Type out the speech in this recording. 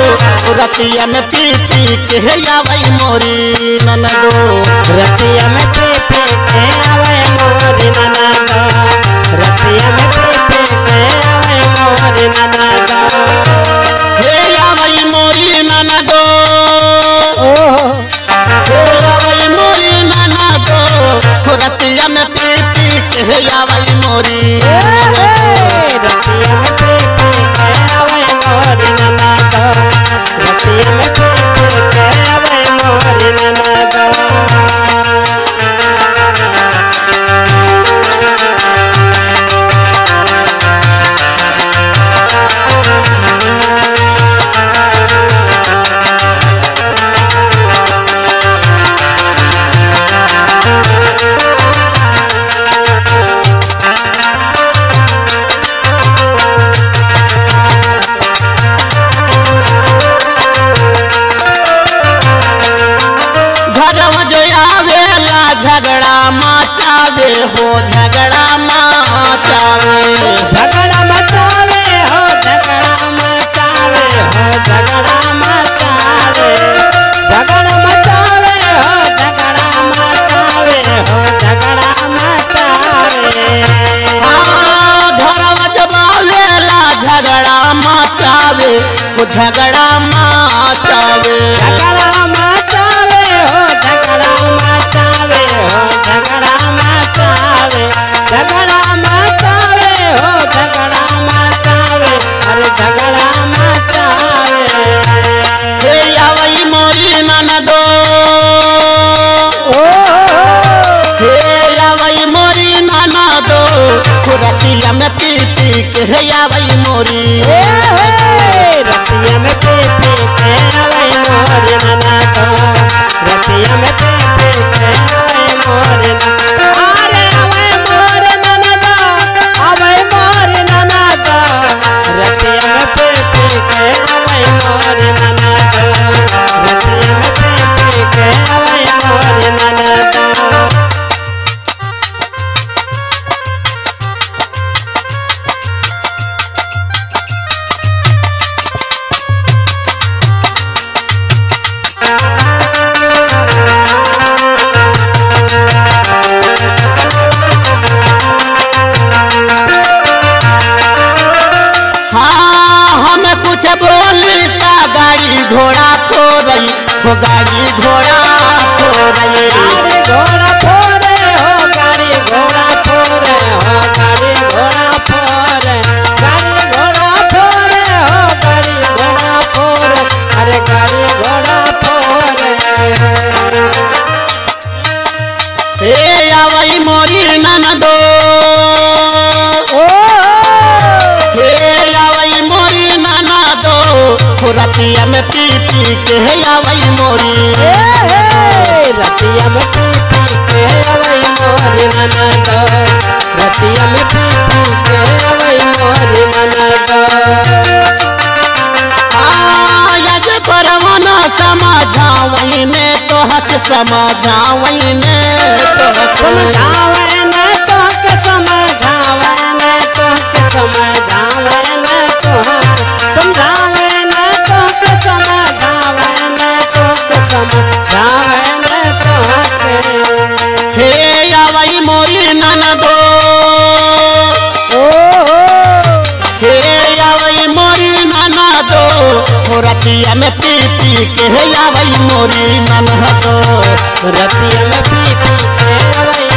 रतिया में पी पी के आवई मोरी ननदो रतिया में पी पी के आवे मोरी ननदो रतिया में पी पी के आवे मोरी ननदो हे आवई मोरी ननदो हे आवई मोरी ननदो रतिया में पी पी के आवई मोरी रतिया में पी पी के आवे मोरी ननदो रतिया में पी पी के आवे मोरी ननदो झगड़ा मचावे हो झगड़ा मचावे झगड़ा मचावे हो झगड़ा मचावे हो झगड़ा मचावे झगड़ा मचावे हो झगड़ा मचावे हो झगड़ा मचावे घरवा जबावेला झगड़ा मचावे हो झगड़ा मचावे झगड़ा मचावे हो झगड़ा मचावे हो झगड़ा मचावे झगड़ा मचावे हो झगड़ा मचावे अरे झगड़ा मचावे हे आवई मोरी ननदो हे आवई मोरी ननदो रतिया में पी पी के हे आवई मोरी रतिया में पी पी के आवई मोरी ननदो रतिया में पी पी के आवई मोरी ननदो अरे आवई मोरी ननदो आवई मोरी ननदो रतिया में पी पी के आवई मोरी ननदो रतिया में पी पी के आवई मोरी ननदो घोड़ा खो रही हो गाड़ी घोड़ा खो रही गाड़ी घोड़ा फोरे हो गाड़ी घोड़ा फोरे हो गाड़ी घोड़ा फोरे गाड़ी घोड़ा फोरे हो गाड़ी घोड़ा फोरे अरे गाड़ी घोड़ा फोरे हे आवई मोरी ननदो हे आवई मोरी ननदो रतिया में पी पी के आवई मोरी रतिया में पी पी के आवई मोरी ननदो रतिया में पी पी के आवई मोरी ननदो आज परवाना समझावई ने तो हक समझावई ने तो समझावे ने तो के समझावे ने तो के समझावे ने तो समझावे ने तो के समझावे ने तो के समझावे ने तो हे आवई मोरी ननदो हे आवई मोरी ननदो रतिया में पी पी के आवई मोरी ननदो रतिया में पी पी के आवई